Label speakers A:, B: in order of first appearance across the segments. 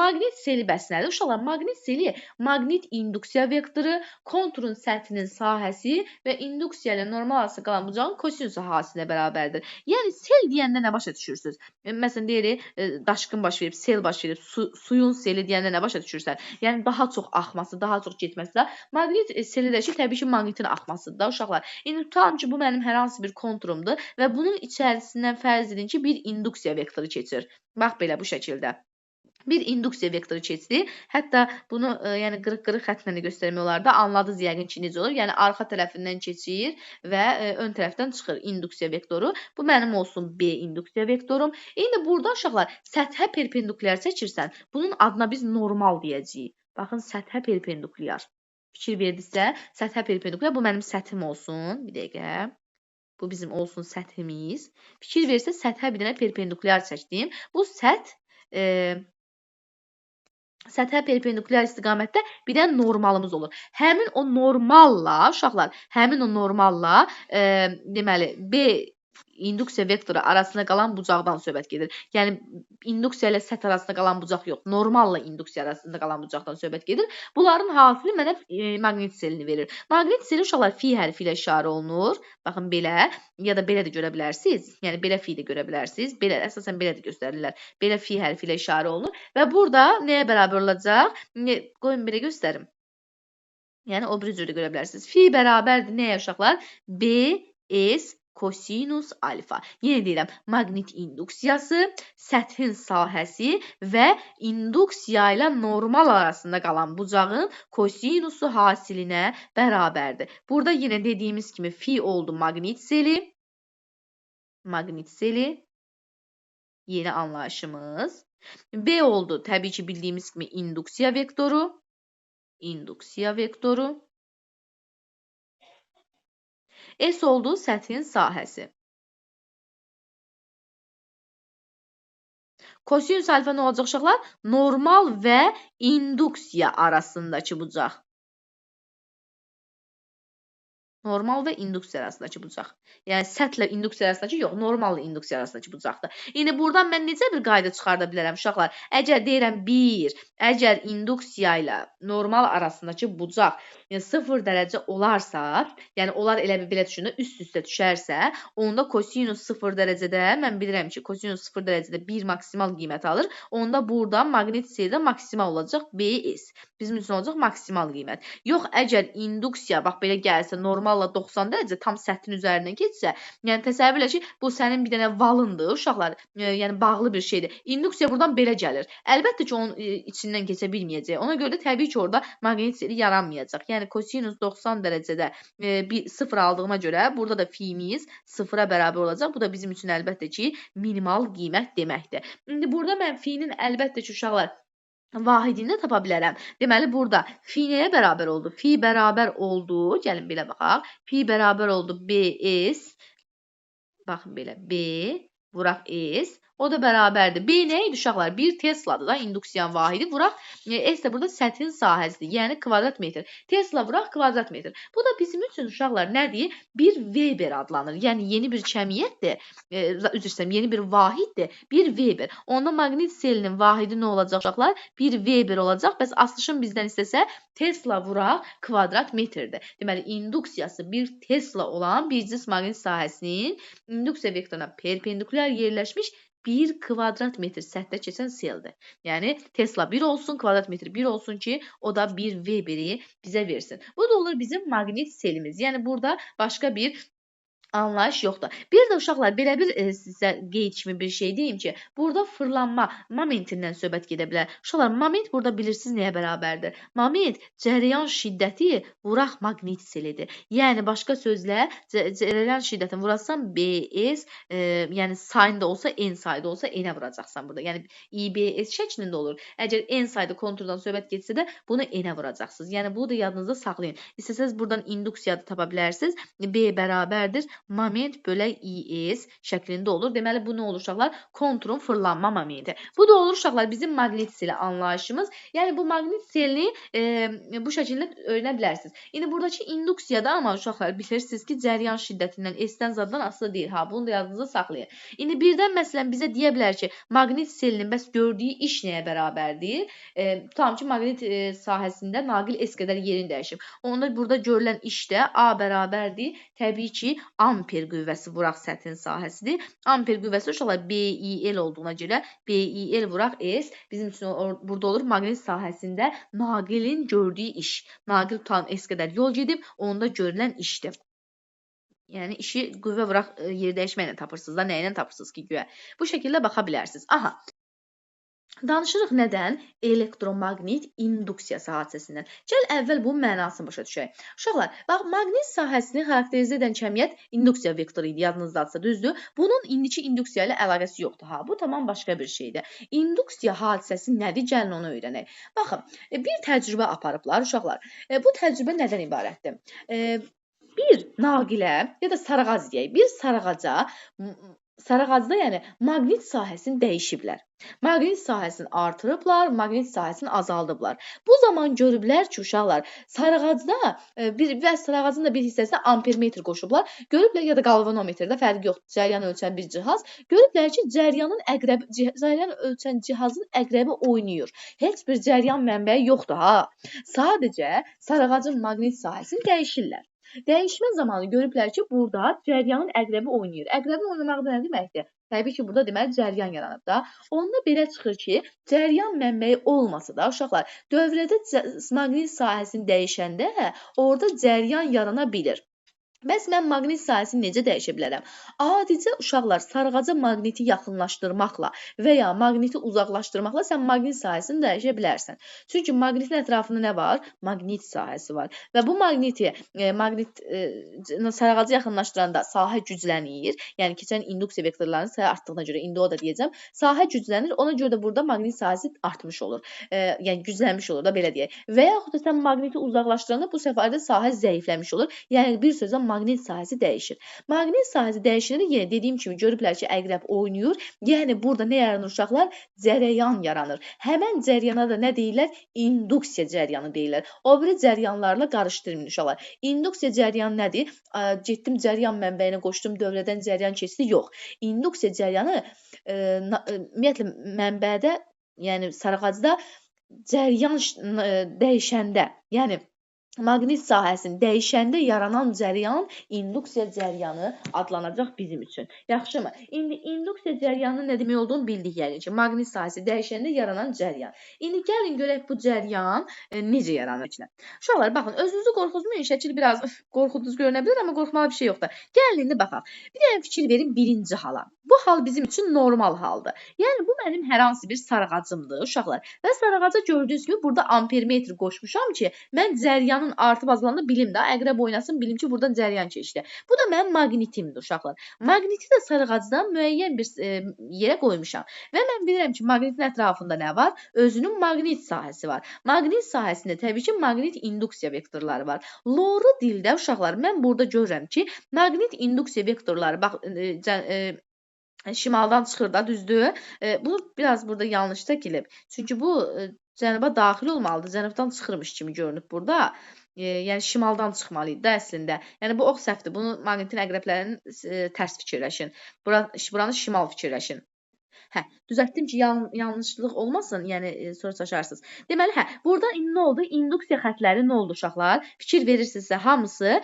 A: maqnit seli bəs nədir? Uşaqlar, maqnit seli maqnit induksiya vektoru, konturun səthinin sahəsi və induksiya ilə normal arasında qalan bucağın kosinus sahəsinə bərabərdir. Yəni sel deyəndə nə başa düşürsünüz? Məsələn deyirik, daşqın baş verib, sel baş verib, suyun seli deyəndə nə başa düşürsən? Yəni daha çox axması, daha çox getməsi də. Maqnit seli də ki, təbii ki, maqnitin axmasıdır da uşaqlar. İndi tutalım ki, bu mənim hər hansı bir konturumdur və bunun içərisindən fərz edin ki, bir induksiya vektoru keçir. Bax belə bu şəkildə. Bir induksiya vektoru keçdi. Hətta bunu yəni qırıq-qırıq xətlə də göstərmək olar da. Anladınız yəqin ki, necə olur? Yəni arxa tərəfindən keçir və ön tərəfdən çıxır induksiya vektoru. Bu mənim olsun B induksiya vektorum. İndi burada uşaqlar səthə perpendikulyar çəkirsən, bunun adına biz normal deyəcəyik. Baxın, səthə perpendikulyar. Fikir verdinizsə, səthə perpendikulyar. Bu mənim səthim olsun. Bir dəqiqə. Bu bizim olsun səthimiz. Fikir verirsə, səthə bir dənə perpendikulyar çəkdim. Bu səthə perpendikulyar istiqamətdə bir də normalımız olur. Həmin o normalla, uşaqlar, həmin o normalla deməli, B induksiya vektoru arasında qalan bucaqdan söhbət gedir. Yəni, induksiya ilə səth arasında qalan bucaq yox, normalla induksiya arasında qalan bucaqdan söhbət gedir. Bunların hasili mənə maqnit selini verir. Maqnit seli uşaqlar fi hərfi ilə işarə olunur. Baxın, belə ya da belə də görə bilərsiniz. Yəni, belə fi də görə bilərsiniz. Belə, əsasən belə də göstərirlər. Belə fi hərfi ilə işarə olunur. Və burada nəyə bərabər olacaq? Qoyun belə göstərim. Yəni, o bir cürdə görə bilərsiniz. Fi bərabərdir nəyə uşaqlar? B, S, kosinus alfa. Yenə deyirəm, maqnit induksiyası, səthin sahəsi və induksiya ilə normal arasında qalan bucağın kosinusu hasilinə bərabərdir. Burada yenə dediyimiz kimi fi oldu maqnit seli. Maqnit seli. Yeni anlayışımız. B oldu təbii ki bildiyimiz kimi induksiya vektoru. İnduksiya vektoru. S oldu səthin sahəsi. Kosinus alfa nə olacaq uşaqlar? Normal və induksiya arasındakı bucaq. Normal və induksiya arasındakı bucaq. Yəni, səthlə induksiya arasındakı yox, normalla induksiya arasındakı bucaqdır. İndi buradan mən necə bir qayda çıxarda bilərəm uşaqlar? Əgər deyirəm 1, əgər induksiya ilə normal arasındakı bucaq 0 dərəcə olarsa, yəni onlar elə bir belə düşünün, üst-üstə düşərsə, onda kosinus 0 dərəcədə, mən bilirəm ki, kosinus 0 dərəcədə 1 maksimal qiymət alır. Onda burada maqnit selidə maksimal olacaq BS. Bizim üçün olacaq maksimal qiymət. Yox, əgər induksiya, bax belə gəlsə, normalla 90 dərəcə tam səthin üzərindən keçsə, yəni təsəvvür elə ki, bu sənin bir dənə valındır, uşaqlar, yəni bağlı bir şeydir. Induksiya buradan belə gəlir. Əlbəttə ki, onun içindən keçə bilməyəcək. Ona görə də təbii ki, orada maqnit seli yaranmayacaq. Yəni, kosinus 90 dərəcədə 0 aldığıma görə, burada da fiimiz 0-a bərabər olacaq. Bu da bizim üçün əlbəttə ki, minimal qiymət deməkdir. İndi burada mən fiinin əlbəttə ki, uşaqlar, vahidini də tapa bilərəm. Deməli, burada fi nəyə bərabər oldu? Fi bərabər oldu. Gəlin belə baxaq. Fi bərabər oldu BS. Baxın belə. B vuraq S. O da bərabərdir. B nə idi uşaqlar? 1 Tesla'dır da induksiyan vahidi. Vuraq S də burada səthin sahəsidir. Yəni kvadrat metr. Tesla vuraq kvadrat metr. Bu da bizim üçün uşaqlar nədir? Bir Weber adlanır. Yəni yeni bir kəmiyyətdir. Üzr istəyirəm, yeni bir vahiddir. Bir Weber. Onda maqnit selinin vahidi nə olacaq uşaqlar? Bir Weber olacaq. Bəs aslışın bizdən istəsə Tesla vuraq kvadrat metrdir. Deməli, induksiyası bir Tesla olan bir cis maqnit sahəsinin induksiya vektoruna perpendikulyar yerləşmiş 1 kvadrat metr səthdə keçən seldir. Yəni, Tesla 1 olsun, kvadrat metr 1 olsun ki, o da 1 Weber'i bizə versin. Bu da olur bizim maqnit selimiz. Yəni, burada başqa bir anlayış yoxdur. Bir də uşaqlar, belə bir sizə qeyd kimi bir şey deyim ki, burada fırlanma momentindən söhbət gedə bilər. Uşaqlar, moment burada bilirsiniz nəyə bərabərdir? Moment cərəyan şiddəti vuraq maqnit selidir. Yəni, başqa sözlə, cərəyan şiddətini vurarsan BS, yəni sayında olsa, N sayda olsa, N-ə vuracaqsan burada. Yəni, IBS şəklində olur. Əgər N sayda konturdan söhbət getsə də, bunu N-ə vuracaqsınız. Yəni, bunu da yadınızda saxlayın. İstəsəz buradan induksiya da tapa bilərsiniz. B bərabərdir moment bölək is şəklində olur. Deməli, bu nə olur uşaqlar? Konturun fırlanma momenti. Bu da olur uşaqlar bizim maqnit seli anlayışımız. Yəni, bu maqnit selini bu şəkildə öyrənə bilərsiniz. İndi buradakı induksiyada amma uşaqlar bilirsiniz ki, cəryan şiddətindən, S-dən zaddan asılı deyil. Ha, bunu da yadınızda saxlayın. İndi birdən məsələn bizə deyə bilər ki, maqnit selinin bəs gördüyü iş nəyə bərabərdir? Tutalım ki, maqnit sahəsində naqil S qədər yerini dəyişib. Onda burada görülən iş də A bərabərdir. Təbii ki, amper qüvvəsi vuraq səthin sahəsidir. Amper qüvvəsi uşaqlar BIL olduğuna görə BIL vuraq S bizim üçün burada olur maqnit sahəsində naqilin gördüyü iş. Naqil tutan S qədər yol gedib, onda görülən işdir. Yəni, işi qüvvə vuraq yer dəyişməklə tapırsınız da, nə ilə tapırsınız ki, güya. Bu şəkildə baxa bilərsiniz. Aha, danışırıq nədən? Elektromaqnit induksiyası hadisəsindən. Gəl əvvəl bunun mənasını başa düşək. Uşaqlar, bax, maqnit sahəsini xarakterizə edən kəmiyyət induksiya vektoru idi, yadınızdadırsa, düzdür? Bunun indiki induksiya ilə əlaqəsi yoxdur. Ha, bu tamam başqa bir şeydir. İnduksiya hadisəsi nədir? Gəlin onu öyrənək. Baxın, bir təcrübə aparıblar uşaqlar. Bu təcrübə nədən ibarətdir? Bir naqilə ya da sarıqaz deyək, bir sarıqazda yəni maqnit sahəsini dəyişiblər. Maqnit sahəsini artırıblar, maqnit sahəsini azaldıblar. Bu zaman görüblər ki, uşaqlar, sarıqazda və sarıqazın da bir hissəsinə ampermetr qoşublar. Görüblər ya da qalvanometrdə fərqi yoxdur, cəryan ölçən bir cihaz. Görüblər ki, cəryan ölçən cihazın əqrəbi oynayır. Heç bir cəryan mənbəyi yoxdur ha. Sadəcə sarıqazın maqnit sahəsini dəyişirlər. Dəyişmə zamanı görüblər ki, burada cəryanın əqrəbi oynayır. Əqrəbin oynamağı da nə deməkdir? Təbii ki, burada deməli cəryan yaranıb da. Onda belə çıxır ki, cəryan mənbəyi olmasa da, uşaqlar, dövrədə maqnit sahəsini dəyişəndə orada cəryan yarana bilir. Bəs mən maqnit sahəsini necə dəyişə bilərəm? Adicə uşaqlar sarıqaca maqniti yaxınlaşdırmaqla və ya maqniti uzaqlaşdırmaqla sən maqnit sahəsini dəyişə bilərsən. Çünki maqnitin ətrafında nə var? Maqnit sahəsi var. Və bu sarıqacı yaxınlaşdıranda sahə güclənir. Yəni keçən induksiya vektorlarının sayı artdığına görə indi o da deyəcəm. Sahə güclənir. Ona görə də burada maqnit sahəsi artmış olur. Yəni güclənmiş olur da belə deyək. Və yaxud da sən maqniti uzaqlaşdıranda bu səfərdə sahə zəifləmiş olur. Yəni bir sözlə maqnit sahəsi dəyişir. Maqnit sahəsi dəyişəndə yenə dediyim kimi görüblər ki, əqrəb oynayır. Yəni burada nə yaranır uşaqlar? Cərəyan yaranır. Həmən cərəyana da nə deyirlər? İnduksiya cərəyanı deyirlər. O biri cərəyanlarla qarışdırmayın uşaqlar. İnduksiya cərəyanı nədir? Getdim cərəyan mənbəyinə qoşdum, dövrədən cərəyan keçdi. Yox. İnduksiya cərəyanı ümumiyyətlə mənbədə, yəni sarıqacda cərəyan dəyişəndə, yəni maqnit sahəsini dəyişəndə yaranan cəryan induksiya cəryanı adlanacaq bizim üçün. Yaxşımı? İndi induksiya cəryanının nə demək olduğunu bildik yəni ki, maqnit sahəsi dəyişəndə yaranan cəryan. İndi gəlin görək bu cəryan necə yaranır? Uşaqlar, baxın, özünüzü qorxutmayın, şəkil biraz qorxudunuz görünə bilər, amma qorxmalı bir şey yoxdur. Gəlin indi baxaq. Bir dənə fikir verin birinci hala. Bu hal bizim üçün normal haldır. Yəni bu mənim hər hansı bir sarıqacımdır, uşaqlar. Və sarıqaca gördüyünüz kimi burada ampermetr qoşmuşam ki, mən cəryan artıb azalanda bilim də, əqrəb oynasın, bilim ki, buradan cəryan keçdi. Bu da mənim maqnitimdir, uşaqlar. Maqniti də sarıqacdan müəyyən bir yerə qoymuşam. Və mən bilirəm ki, maqnitin ətrafında nə var? Özünün maqnit sahəsi var. Maqnit sahəsində təbii ki, maqnit induksiya vektorları var. Loru dildə, uşaqlar, mən burada görürəm ki, maqnit induksiya vektorları, bax, şimaldan çıxır da, düzdür? Bunu biraz burada yanlış çəkilib. Çünki bu cənuba daxil olmalıdır. Cənubdan çıxırmış kimi görünüb burada. Yəni şimaldan çıxmalıydı da əslində. Yəni bu ox səhvdir. Bunu maqnitin əqrəblərinin tərs fikirləşin. Buranı şimal fikirləşin. Hə, düzəltdim ki, yanlışlıq olmasın, yəni soru çaşarsınız. Deməli, burada nə oldu? İnduksiya xətləri nə oldu uşaqlar? Fikir verirsinizsə, hamısı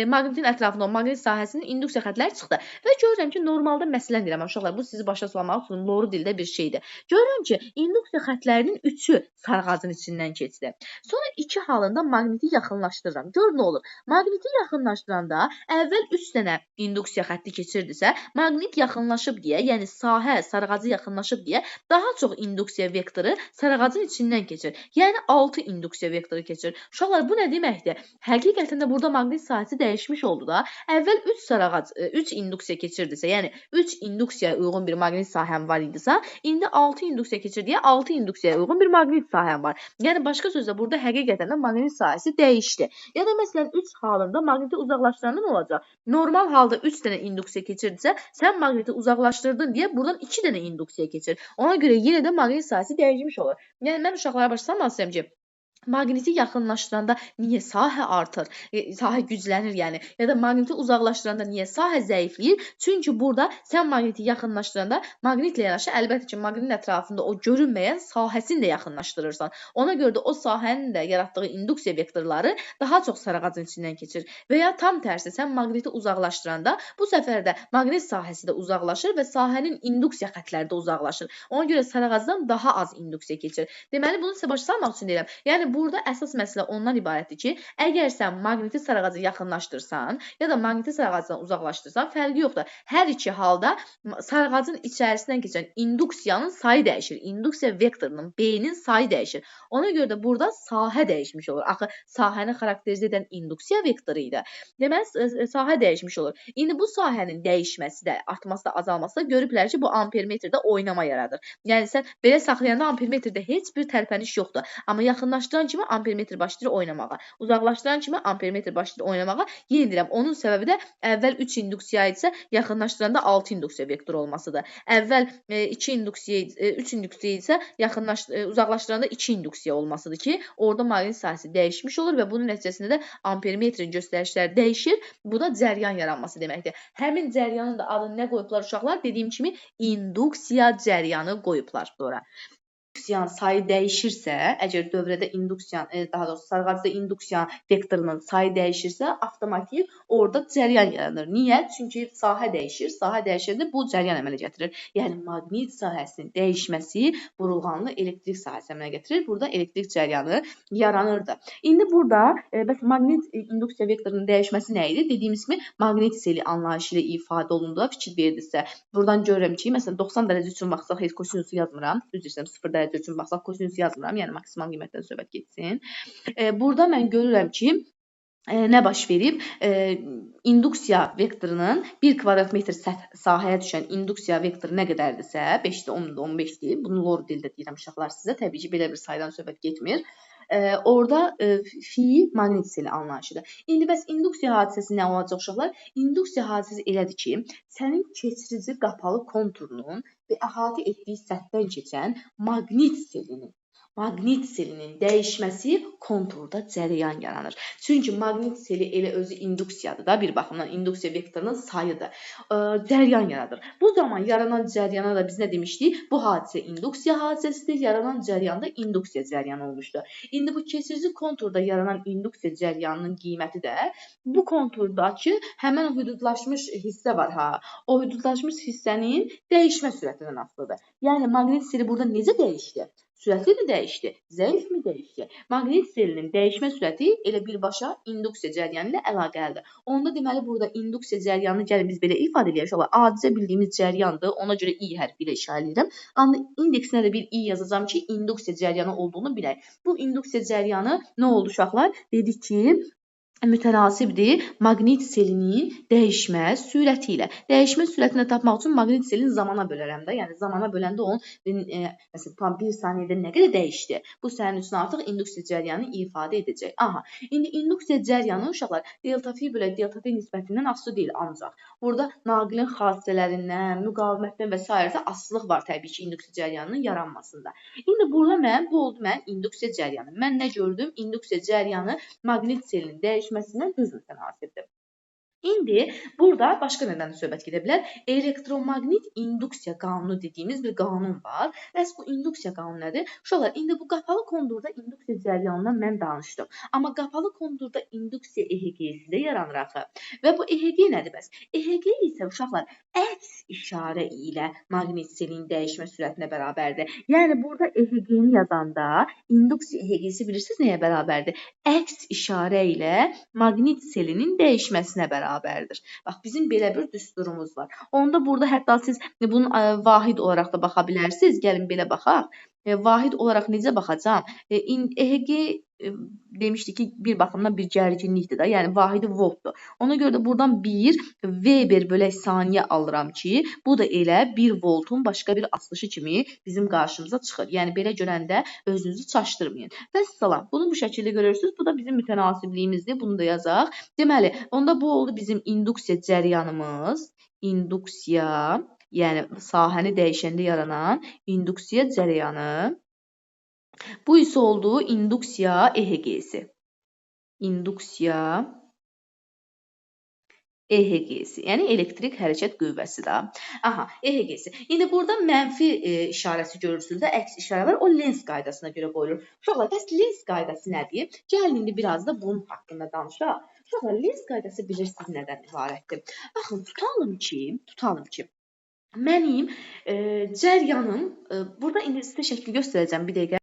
A: maqnitin ətrafında o maqnit sahəsinin induksiya xətləri çıxdı. Və görürəm ki, normalda məsələn deyirəm, uşaqlar, bu sizi başa salamaq üçün loru dildə bir şeydir. Görürəm ki, induksiya xətlərinin 3-ü sarıqacın içindən keçdi. Sonra 2 halında maqniti yaxınlaşdırıram. Gör nə olur? Maqniti yaxınlaşdıranda əvvəl 3 dənə induksiya xətti keçirdisə, maqnit yaxınlaşıb deyə, yəni sahə sarıqacı yaxınlaşıb deyə daha çox induksiya vektoru sarağacın içindən keçir. Yəni 6 induksiya vektoru keçir. Uşaqlar bu nə deməkdir? Həqiqətən də burada maqnit sahəsi dəyişmiş oldu da. Əvvəl 3 sarağac 3 induksiya keçirdisə, yəni 3 induksiyaya uyğun bir maqnit sahəm var idisə, indi 6 induksiya keçir deyə 6 induksiyaya uyğun bir maqnit sahəm var. Yəni başqa sözlə burada həqiqətən də maqnit sahəsi dəyişdi. Ya da məsələn 3 halında maqniti uzaqlaşdıranda nə olacaq? Normal halda 3 dənə induksiya keçirdisə, sən maqniti uzaqlaşdırdın deyə buradan 2 dənə induksiya keçir. Ona görə yenə də maqnit sahəsi dəyişmiş olur. Yəni mən uşaqlara başa salmaq istəyirəm ki, maqniti yaxınlaşdıranda niyə sahə artır, sahə güclənir yəni, ya da maqniti uzaqlaşdıranda niyə sahə zəifləyir? Çünki burada sən maqniti yaxınlaşdıranda maqnitlə yanaşı əlbəttə ki, maqnitin ətrafında o görünməyən sahəsini də yaxınlaşdırırsan. Ona görə də o sahənin də yaratdığı induksiya vektorları daha çox sarağacın içindən keçir. Və ya tam tərsi, sən maqniti uzaqlaşdıranda bu səfər də maqnit sahəsi də uzaqlaşır və sahənin induksiya xətləri də uzaqlaşır. Ona görə sarağacdan daha az induksiya keçir. Deməli, bunu sizə başa salmaq üçün deyirəm. Yəni burada əsas məsələ ondan ibarətdir ki, əgər sən maqniti sarağacı yaxınlaşdırsan, ya da maqniti sarağacdan uzaqlaşdırsan, fərqi yoxdur. Hər iki halda sarağacın içərisindən keçən induksiyanın sayı dəyişir. İnduksiya vektorunun, B-nin sayı dəyişir. Ona görə də burada sahə dəyişmiş olur. Axı sahəni xarakterizə edən induksiya vektoru idi. Deməli, sahə dəyişmiş olur. İndi bu sahənin dəyişməsi də, artması da, azalması da görüblər ki, bu ampermetrdə oynama yaradır. Yəni sən belə saxlayanda ampermetrdə heç bir tərpəniş yoxdur. Amma yaxınlaşdıran kimi ampermetr başlayır oynamağa. Uzaqlaşdıran kimi ampermetr başlayır oynamağa. Yenə deyirəm, onun səbəbi də əvvəl 3 induksiya idisə, yaxınlaşdıranda 6 induksiya vektoru olmasıdır. Əvvəl 3 induksiya idisə, uzaqlaşdıranda 2 induksiya olmasıdır ki, orada maqnit sahəsi dəyişmiş olur və bunun nəticəsində də ampermetrin göstərişləri dəyişir. Bu da cəryan yaranması deməkdir. Həmin cəryanın da adını nə qoyublar uşaqlar? Dediyim kimi induksiya cəryanı qoyublar ora. İnduksiyanın sayı dəyişirsə, əgər dövrədə induksiyanın, daha doğrusu sarğacda induksiya vektorunun sayı dəyişirsə, avtomatik orada cəryan yaranır. Niyə? Çünki sahə dəyişir. Sahə dəyişəndə bu cəryan əmələ gətirir. Yəni maqnit sahəsinin dəyişməsi burulğanlı elektrik sahəsi əmələ gətirir. Burada elektrik cəryanı yaranırdı. İndi burada bəs maqnit induksiya vektorunun dəyişməsi nə idi? Dediyimiz kimi maqnit seli anlayışı ilə ifadə olunduğuna fikir verdirsə, buradan görürəm ki, məsələn 90 dərəcə üçün baxsaq heç kosinusu yazmıram. Düz deyirəm, 0 dərəcə üçün baxsaq kosinus yazmıram, yəni maksimal qiymətdən söhbət getsin. Burada mən görürəm ki, nə baş verib? İnduksiya vektorunun 1 kvadrat metr sahəyə düşən induksiya vektoru nə qədərdirsə, 5-də 10-da 15-dir. Bunu lor dildə deyirəm uşaqlar sizə. Təbii ki, belə bir saydan söhbət getmir. Orada fi maqnit seli anlayışıdır. İndi bəs induksiya hadisəsi nə olacaq uşaqlar? İnduksiya hadisəsi elədir ki, sənin keçirici qapalı konturunun və əhatə etdiyi səthdən keçən maqnit selinin dəyişməsi konturda cəryan yaranır. Çünki maqnit seli elə özü induksiyadır da, bir baxımdan induksiya vektorunun sayıdır. Cəryan yaradır. Bu zaman yaranan cəryana da biz nə demişdik? Bu hadisə induksiya hadisəsidir. Yaranan cəryan da induksiya cəryanı olmuşdur. İndi bu keçirici konturda yaranan induksiya cəryanının qiyməti də bu konturdakı həmin hüdudlaşmış hissə var ha. O hüdudlaşmış hissənin dəyişmə sürətindən asılıdır. Yəni maqnit seli burada necə dəyişdi? Sürəti mi dəyişdi? Zəif mi dəyişdi? Maqnit selinin dəyişmə sürəti elə birbaşa induksiya cəryanı ilə əlaqəlidir. Onda deməli burada induksiya cəryanını gəlin biz belə ifadə edək. Adicə bildiyimiz cəryandır. Ona görə i hərfi ilə işarə edirəm. Amma indeksinə də bir i yazacağam ki, induksiya cəryanı olduğunu bilək. Bu induksiya cəryanı nə oldu uşaqlar? Dedik ki, mütənasibdir maqnit selinin dəyişmə sürəti ilə. Dəyişmə sürətini tapmaq üçün maqnit selini zamana bölərəm də. Yəni zamana böləndə onun məsələn tam 1 saniyədə nə qədər dəyişdi? Bu sənin üçün artıq induksiya cəryanı ifadə edəcək. Aha, indi induksiya cəryanı uşaqlar delta fi bölə delta t nisbətindən asılı deyil ancaq. Burada naqilin xassələrindən, müqavimətdən və s. asılılıq var təbii ki, induksiya cəryanının yaranmasında. İndi burada bu oldu mən induksiya cəryanı. Mən nə gördüm? İnduksiya cəryanı maqnit selinin dəyişməsindən düz mütənasibdir. İndi burada başqa nədən söhbət gedə bilər? Elektromaqnit induksiya qanunu dediyimiz bir qanun var. Bəs bu induksiya qanunu nədir? Uşaqlar, indi bu qapalı kondurda induksiya cəryanından mən danışdım. Amma qapalı kondurda induksiya EHG-si də yaranır axı. Və bu EHG nədir bəs? EHG isə uşaqlar əks işarə ilə maqnit selinin dəyişmə sürətinə bərabərdir. Yəni burada EHG-ni yazanda induksiya EHG-si bilirsiniz nəyə bərabərdir? Əks işarə ilə maqnit selinin dəyişməsinə bərabərdir. bərabərdir. Bax, bizim belə bir düsturumuz var. Onda burada hətta siz bunun vahid olaraq da baxa bilərsiniz. Gəlin belə baxaq. Vahid olaraq necə baxacam? EHG demişdik ki, bir baxımdan bir gərginlikdir da, yəni vahidi voltdur. Ona görə də buradan 1 Weber bölək saniyə alıram ki, bu da elə 1 voltun başqa bir açılışı kimi bizim qarşımıza çıxır. Yəni belə görəndə özünüzü çaşdırmayın. Vəssalam. Bunu bu şəkildə görürsünüz. Bu da bizim mütənasibliyimizdir. Bunu da yazaq. Deməli, onda bu oldu bizim induksiya cəryanımız. İnduksiya, yəni sahəni dəyişəndə yaranan induksiya cəryanı. Bu isə oldu induksiya EHG-si. İnduksiya EHG-si, yəni elektrik hərəkət qüvvəsi də. Aha, EHG-si. İndi burada mənfi işarəsi görürsünüz də, əks işarə var. O Lenz qaydasına görə qoyulur. Uşaqlar, bəs Lenz qaydası nədir? Gəlin indi biraz da bunun haqqında danışaq. Uşaqlar, Lenz qaydası bilirsiniz nədən ibarətdir? Baxın, tutalım ki, mənim cəryanım, burada indi sizə şəkli göstərəcəm bir dəqiqə.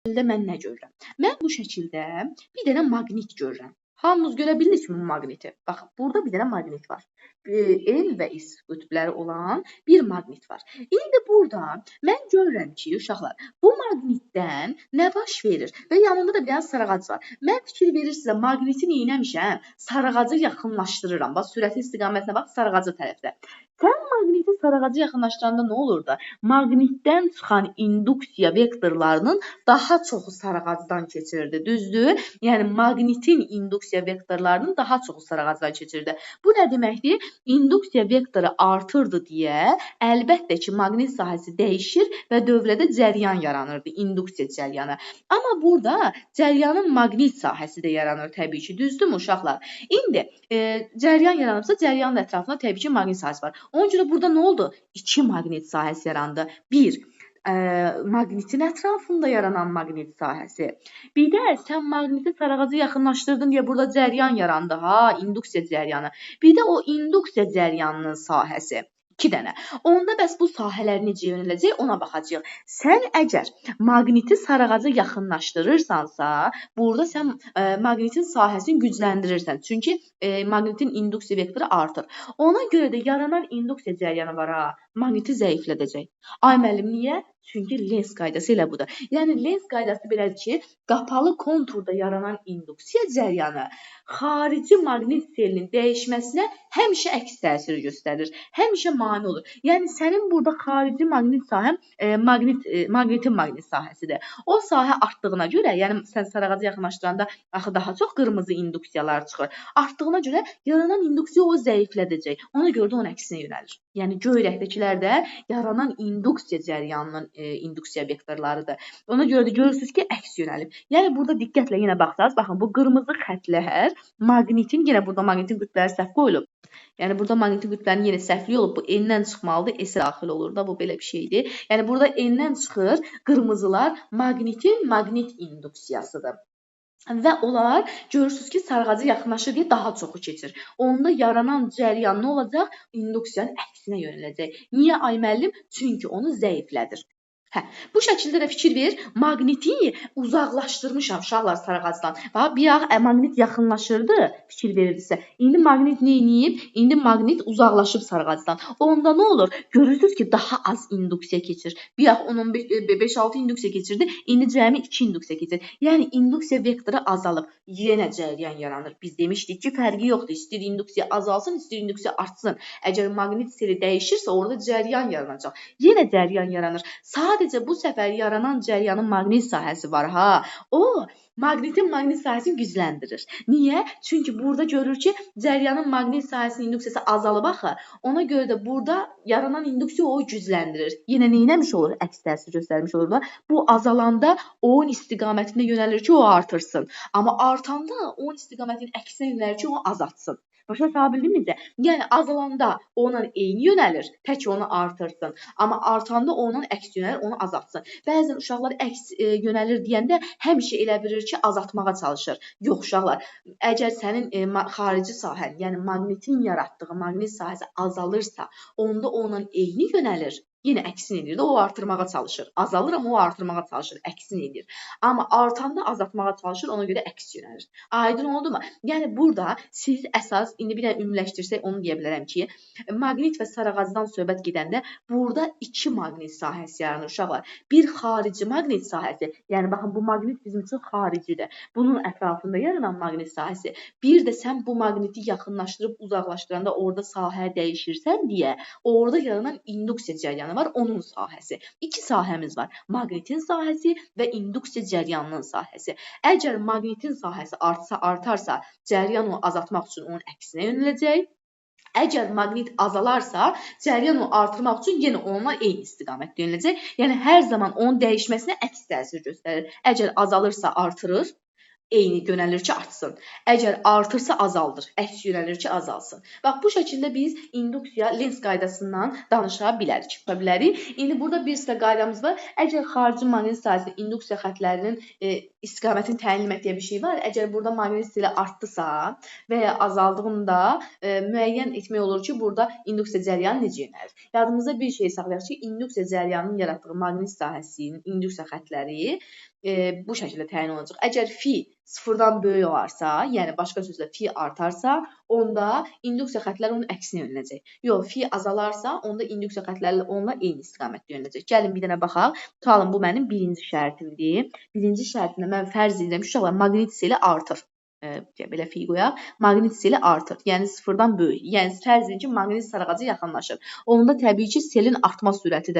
A: Mən nə görürəm? Mən bu şəkildə bir dənə maqnit görürəm. Hamınız görə bilirsiniz mi bu maqniti? Bax, burada bir dənə maqnit var. N və S qütbləri olan bir maqnit var. İndi burada mən görürəm ki, uşaqlar, bu maqnitdən nə baş verir? Və yanında da bir dənə sarıqac var. Mən fikir verirsinizə, maqniti neyləmişəm? Sarıqacı yaxınlaşdırıram. Bax, sürətin istiqamətinə bax, sarıqacı tərəfdə. Sən maqniti sarıqacı yaxınlaşdıranda nə olur da? Maqnitdən çıxan induksiya vektorlarının daha çoxu sarıqacdan keçirdi, düzdür? Yəni, maqnitin induksiya vektorlarının daha çoxu sarıqacdan keçirdi. Bu nə deməkdir? İnduksiya vektoru artırdı deyə, əlbəttə ki, maqnit sahəsi dəyişir və dövrədə cəryan yaranırdı, induksiya cəryanı. Amma burada cəryanın maqnit sahəsi də yaranır təbii ki, düzdürmü uşaqlar? İndi cəryan yaranırsa, cəryanın ətrafında təbii ki, maqnit sahəsi var. Onun görə burada nə oldu? 2 maqnit sahəsi yarandı. 1. Maqnitin ətrafında yaranan maqnit sahəsi. Bir də sən maqniti sarıqacı yaxınlaşdırdın deyə burada cəryan yarandı. Ha, induksiya cəryanı. Bir də o induksiya cəryanının sahəsi. 2 dənə. Onda bəs bu sahələr necə yönələcək, ona baxacağıq. Sən əgər maqniti sarıqaca yaxınlaşdırırsansa, burada sən maqnitin sahəsini gücləndirirsən. Çünki maqnitin induksiya vektoru artır. Ona görə də yaranan induksiya cəryanı var ha, maqniti zəiflədəcək. Ay müəllim, niyə? Çünki Lenz qaydası elə budur. Yəni Lenz qaydası belədir ki, qapalı konturda yaranan induksiya cəryanı xarici maqnit selinin dəyişməsinə həmişə əks təsir göstərir. Həmişə mane olur. Yəni sənin burada xarici maqnit sahən maqnitin maqnit sahəsidir. O sahə artdığına görə, yəni sən sarıqaca yaxınlaşdıranda axı daha çox qırmızı induksiyalar çıxır. Artdığına görə yaranan induksiya o zəiflədəcək. Ona görə də onun əksinə yönəlir. Yəni göyrəkdəkilərdə yaranan induksiya cəryanının induksiya vektorlarıdır. Ona görə də görürsünüz ki, əks yönəlib. Yəni burada diqqətlə yenə baxsaq, baxın bu qırmızı xətlər maqnitin, yenə burada maqnitin qütbləri səhv qoyulub. Yəni burada maqnitin qütblərinin yenə səhvli olub. Bu N-dən çıxmalıdır, S-ə daxil olur da. Bu belə bir şeydir. Yəni burada N-dən çıxır qırmızılar maqnitin maqnit induksiyasıdır. Və onlar görürsünüz ki, sarıqacı yaxınlaşır deyə daha çoxu keçir. Onda yaranan cəryan nə olacaq? İnduksiyanın əksinə yönələcək. Niyə ay müəllim? Çünki onu zəiflədir. Bu şəkildə də fikir ver, maqniti uzaqlaşdırmışam uşaqlar sarıqacdan. Bax, bir yax maqnit yaxınlaşırdı, fikir verirdisə. İndi maqnit neyniyib? İndi maqnit uzaqlaşıb sarıqacdan. Onda nə olur? Görürsünüz ki, daha az induksiya keçir. Bir yax 5-6 induksiya keçirdi, indi cəmi 2 induksiya keçir. Yəni induksiya vektoru azalıb, yenə cəryan yaranır. Biz demişdik ki, fərqi yoxdur. İstir induksiya azalsın, istir induksiya artsın. Əgər maqnit seli dəyişirsə, orada cəryan yaranacaq. Yenə cəryan yaranır. Sadəcə bu səfər yaranan cəryanın maqnit sahəsi var ha. O maqnitin maqnit sahəsini gücləndirir. Niyə? Çünki burada görür ki, cəryanın maqnit sahəsinin induksiyası azalıb axı. Ona görə də burada yaranan induksiya o gücləndirir. Yenə neynəmiş olur? Əks təsir göstərmiş olur da. Bu azalanda onun istiqamətində yönəlir ki, o artırsın. Amma artanda onun istiqamətinin əksinə yönəlir ki, o azatsın. Başa sabildinizsə, yəni azalanda onun eyni yönəlir, tək onu artırsın. Amma artanda onun əks yönəlir, onu azatsın. Bəzən uşaqlar əks yönəlir deyəndə həmişə elə bilir ki, azaltmağa çalışır. Yox uşaqlar, əgər sənin xarici sahən, yəni maqnitin yaratdığı maqnit sahəsi azalırsa, onda onun eyni yönəlir. yenə əksin edir də, o artırmağa çalışır. Azalır, amma o artırmağa çalışır, əksin edir. Amma artanda azaltmağa çalışır, ona görə əks yönəlir. Aydın oldu mu? Yəni burada siz əsas, indi bir dənə ümumiləşdirsək onu deyə bilərəm ki, maqnit və sarıqazdan söhbət gedəndə burada iki maqnit sahəsi yaranır uşaqlar. Bir xarici maqnit sahəsi, yəni baxın bu maqnit bizim üçün xaricidir. Bunun ətrafında yaranan maqnit sahəsi. Bir də sən bu maqniti yaxınlaşdırıb uzaqlaşdıranda orada sahə dəyişirsən deyə, orada yaranan induksiya cəryanı var, onun sahəsi. İki sahəmiz var. Maqnitin sahəsi və induksiya cəryanının sahəsi. Əgər maqnitin sahəsi artarsa, cəryan onu azaltmaq üçün onun əksinə yönələcək. Əgər maqnit azalarsa, cəryan onu artırmaq üçün yenə onunla eyni istiqamətdə yönələcək. Yəni hər zaman onun dəyişməsinə əks təsir göstərir. Əgər azalırsa artırır, eyni yönəlir ki, artsın. Əgər artırsa azaldır, əks yönəlir ki, azalsın. Bax, bu şəkildə biz induksiya Lens qaydasından danışa bilərik. İndi burada bir sıra qaydamız var. Əgər xarici maqnit sahəsində induksiya xətlərinin istiqamətini təyin etmək deyə bir şey var. Əgər burada maqnit sili artdısa və ya azaldığında müəyyən etmək olur ki, burada induksiya cəryanı necə yönəlir. Yadımızda bir şey saxlayaq ki, induksiya cəryanının yaratdığı maqnit sahəsinin induksiya xətləri bu şəkildə təyin olunacaq. Əgər fi sıfırdan böyük olarsa, yəni başqa sözlə fi artarsa, onda induksiya xətləri onun əksinə yönələcək. Yox, fi azalarsa, onda induksiya xətləri onunla eyni istiqamətdə yönələcək. Gəlin bir dənə baxaq. Tutalım, bu mənim birinci şərtimdir. Birinci şərtimdə mən fərz edirəm ki, uşaqlar, maqnit seli artır. Belə fi qoyaq, maqnit seli artır. Yəni sıfırdan böyük. Yəni fərz edin ki, maqnit sarıqaca yaxınlaşır. Onda təbii ki, selin artma sürəti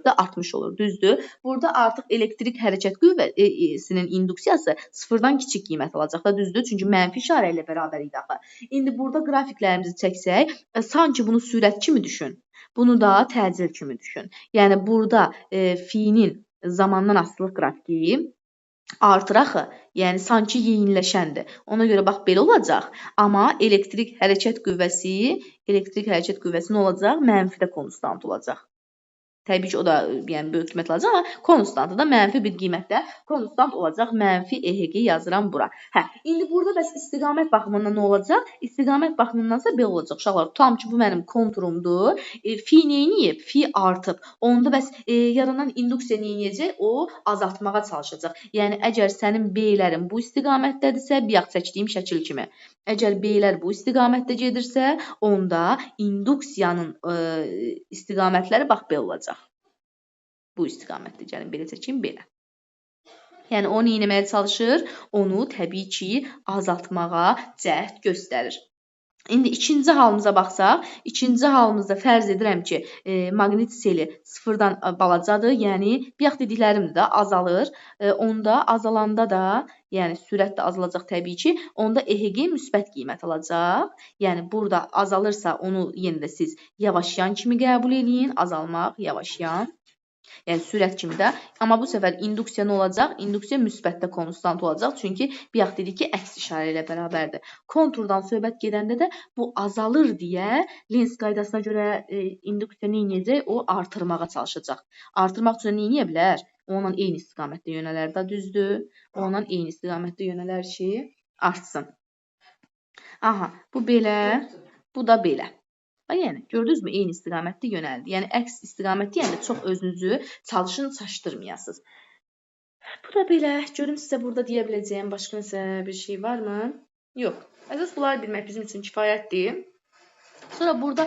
A: də artmış olur. Düzdür? Burada artıq elektrik hərəkət qüvvəsinin induksiyası sıfırdan kiçik qiymət alacaq da, düzdür? Çünki mənfi işarə ilə bərabər idi axı. İndi burada qrafiklərimizi çəksək, sanki bunu sürət kimi düşün. Bunu da təcil kimi düşün. Yəni burada fi'nin zamandan asılılıq qrafiki artır axı, yəni sanki yeyinləşəndir. Ona görə bax belə olacaq. Amma elektrik hərəkət qüvvəsi nə olacaq? Mənfidə konstant olacaq. Təbii ki, o da yəni böyük qiymət alacaq, amma konstantı da mənfi bir qiymətdə konstant olacaq. Mənfi EHG yazıram bura. İndi burada bəs istiqamət baxımından nə olacaq? İstiqamət baxımındansa belə olacaq. Uşaqlar, tutalım ki, bu mənim konturumdur. Fi neyniyib? Fi artıb. Onda bəs yaranan induksiya neyniyəcək? O azaltmağa çalışacaq. Yəni, əgər sənin B-lərin bu istiqamətdədirsə, bir yax çəkdiyim şəkil kimi. Əgər B-lər bu istiqamətdə gedirsə, onda induksiyanın istiqamətləri bax belə olacaq. Bu istiqamətdə, gəlin belə çəkim, belə. Yəni, o nə etməyə çalışır? Onu təbii ki, azaltmağa cəhd göstərir. İndi ikinci halımıza baxsaq, ikinci halımızda fərz edirəm ki, maqnit seli sıfırdan balacadır, yəni bir yax dediklərimdir də azalır. Onda azalanda da, yəni sürət də azalacaq təbii ki, onda EHG müsbət qiymət alacaq. Yəni burada azalırsa onu yenə də siz yavaşayan kimi qəbul edin, azalmaq, yavaşayan. Yəni sürət kimi də. Amma bu səfər induksiya nə olacaq? İnduksiya müsbətdə konstant olacaq. Çünki bir yax dedik ki, əks işarə ilə bərabərdir. Konturdan söhbət gedəndə də bu azalır deyə Lens qaydasına görə induksiya nə edəcək? O artırmağa çalışacaq. Artırmaq üçün nə edə bilər? Onunla eyni istiqamətdə yönələr də, düzdür? Onunla eyni istiqamətdə yönələr ki, artsın. Aha, bu belə, bu da belə. Yəni, gördünüzmü? Eyni istiqamətdə yönəldi. Yəni, əks istiqamətdə yəni çox özünüzü çalışın, çaşdırmayasınız. Bu da belə. Görüm sizə burada deyə biləcəyim başqa nəsə bir şey varmı? Yox. Əsas bunları bilmək bizim üçün kifayətdir. Sonra burada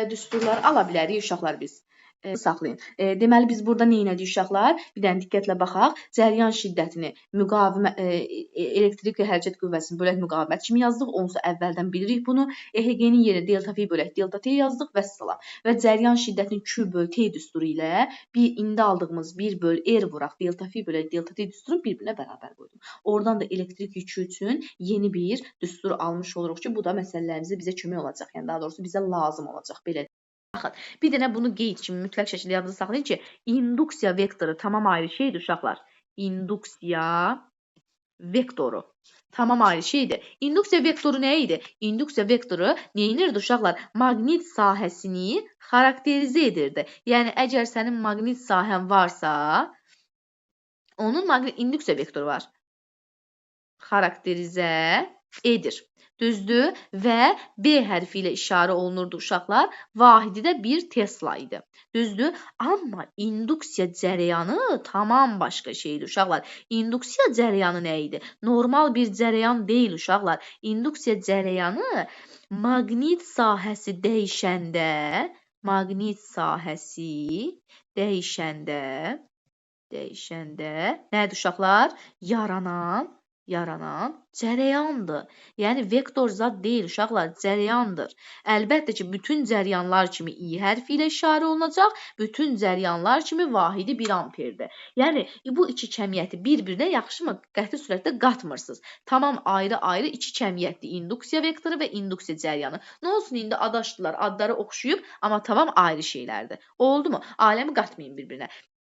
A: düsturlar ala bilərik uşaqlar biz. Saxlayın. Deməli, biz burada nə edirik uşaqlar? Bir dənə diqqətlə baxaq. Cəryan şiddətini elektrik hərəkət qüvvəsinin bölək müqavimət kimi yazdıq. Onsuz əvvəldən bilirik bunu. EHG-nin yerinə delta F bölək delta T yazdıq və salam. Və cəryan şiddətini Q böl T düsturu ilə indi aldığımız 1 böl R vuraq delta F bölək delta T düsturunu bir-birinə bərabər qoydum. Oradan da elektrik yükü üçün yeni bir düstur almış oluruq ki, bu da məsələlərimizə bizə kömək olacaq. Yəni, daha doğrusu bizə lazım olacaq. Belə. Baxın, bir dənə bunu qeyd kimi mütləq şəkildə yadınızda saxlayın ki, induksiya vektoru tamam ayrı şeydir uşaqlar. İnduksiya vektoru tamam ayrı şeydir. İnduksiya vektoru nə idi? İnduksiya vektoru nə edirdi uşaqlar? Maqnit sahəsini xarakterizə edirdi. Yəni, əgər sənin maqnit sahən varsa, onun induksiya vektoru var. Xarakterizə edir. Düzdür? Və B hərfi ilə işarə olunurdu uşaqlar. Vahidi də 1 Tesla idi. Düzdür? Amma induksiya cərəyanı tamam başqa şeydir uşaqlar. İnduksiya cərəyanı nə idi? Normal bir cərəyan deyil uşaqlar. İnduksiya cərəyanı maqnit sahəsi dəyişəndə, nədir uşaqlar? Yaranan cərəyandır. Yəni vektor zad deyil uşaqlar, cərəyandır. Əlbəttə ki, bütün cərəyanlar kimi i hərfi ilə işarə olunacaq, bütün cərəyanlar kimi vahidi 1 amperdir. Yəni bu iki kəmiyyəti bir-birinə yaxşımı qəti surətdə qatmırsınız. Tamam ayrı-ayrı iki kəmiyyətdir. İnduksiya vektoru və induksiya cərəyanı. Nə olsun indi adaşdılar, adları oxşuyub, amma tamam ayrı şeylərdir. Oldu mu? Aləmi qatmayın bir-birinə.